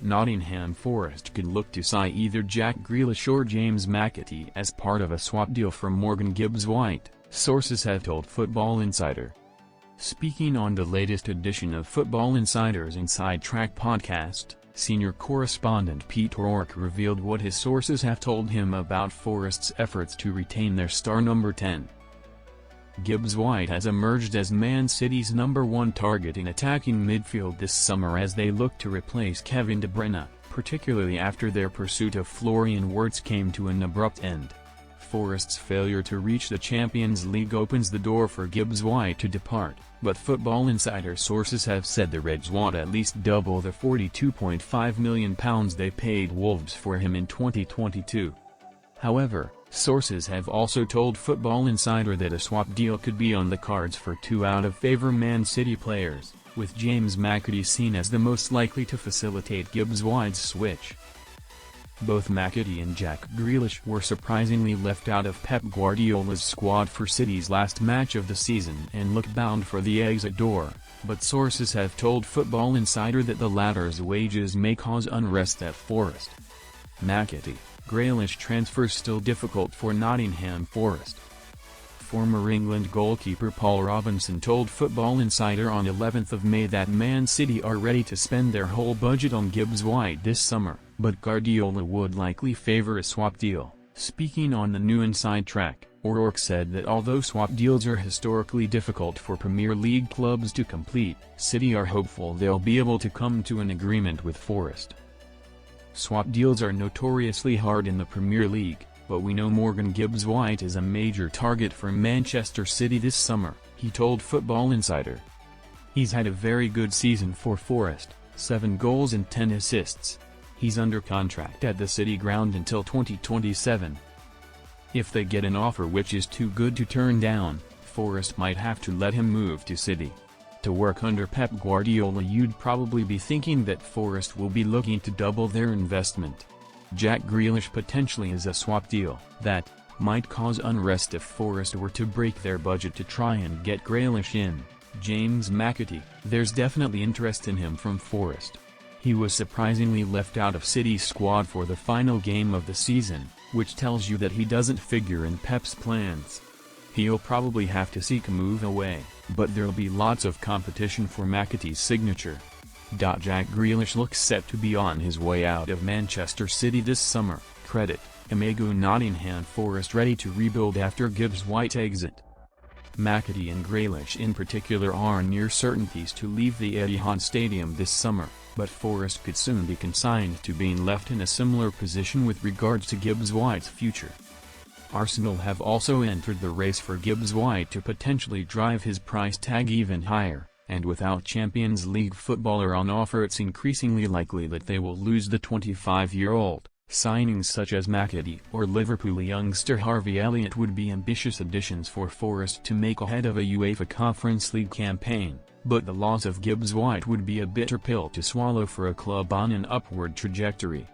Nottingham Forest could look to sign either Jack Grealish or James McAtee as part of a swap deal from Gibbs White, sources have told Football Insider. Speaking on the latest edition of Football Insider's Inside Track podcast, senior correspondent Pete O'Rourke revealed what his sources have told him about Forest's efforts to retain their star number 10. Gibbs White has emerged as Man City's #1 target in attacking midfield this summer as they look to replace Kevin De Bruyne, particularly after their pursuit of Florian Wirtz came to an abrupt end. Forest's failure to reach the Champions League opens the door for Gibbs White to depart, but Football Insider sources have said the Reds want at least double the £42.5 million they paid Wolves for him in 2022. However, sources have also told Football Insider that a swap deal could be on the cards for two out-of-favour Man City players, with James McAtee seen as the most likely to facilitate Gibbs White's switch. Both McAtee and Jack Grealish were surprisingly left out of Pep Guardiola's squad for City's last match of the season and look bound for the exit door, but sources have told Football Insider that the latter's wages may cause unrest at Forest. McAtee-Grealish transfers still difficult for Nottingham Forest. Former England goalkeeper Paul Robinson told Football Insider on 11th of May that Man City are ready to spend their whole budget on Gibbs White this summer, but Guardiola would likely favour a swap deal. Speaking on the new Inside Track, O'Rourke said that although swap deals are historically difficult for Premier League clubs to complete, City are hopeful they'll be able to come to an agreement with Forest. Swap deals are notoriously hard in the Premier League, but we know Gibbs White is a major target for Manchester City this summer, he told Football Insider. He's had a very good season for Forest, 7 goals and 10 assists. He's under contract at the City ground until 2027. If they get an offer which is too good to turn down, Forest might have to let him move to City. To work under Pep Guardiola, you'd probably be thinking that Forest will be looking to double their investment. Jack Grealish potentially is a swap deal that might cause unrest if Forest were to break their budget to try and get Grealish in. James McAtee, there's definitely interest in him from Forest. He was surprisingly left out of City's squad for the final game of the season, which tells you that he doesn't figure in Pep's plans. He'll probably have to seek a move away, but there'll be lots of competition for McAtee's signature. Jack Grealish looks set to be on his way out of Manchester City this summer, credit, Nottingham Forest ready to rebuild after Gibbs White exit. McAtee and Grealish in particular are near certainties to leave the Etihad Stadium this summer, but Forest could soon be consigned to being left in a similar position with regards to Gibbs White's future. Arsenal have also entered the race for Gibbs White to potentially drive his price tag even higher, and without Champions League footballer on offer it's increasingly likely that they will lose the 25-year-old. Signings such as McAtee or Liverpool youngster Harvey Elliott would be ambitious additions for Forest to make ahead of a UEFA Conference League campaign, but the loss of Gibbs White would be a bitter pill to swallow for a club on an upward trajectory.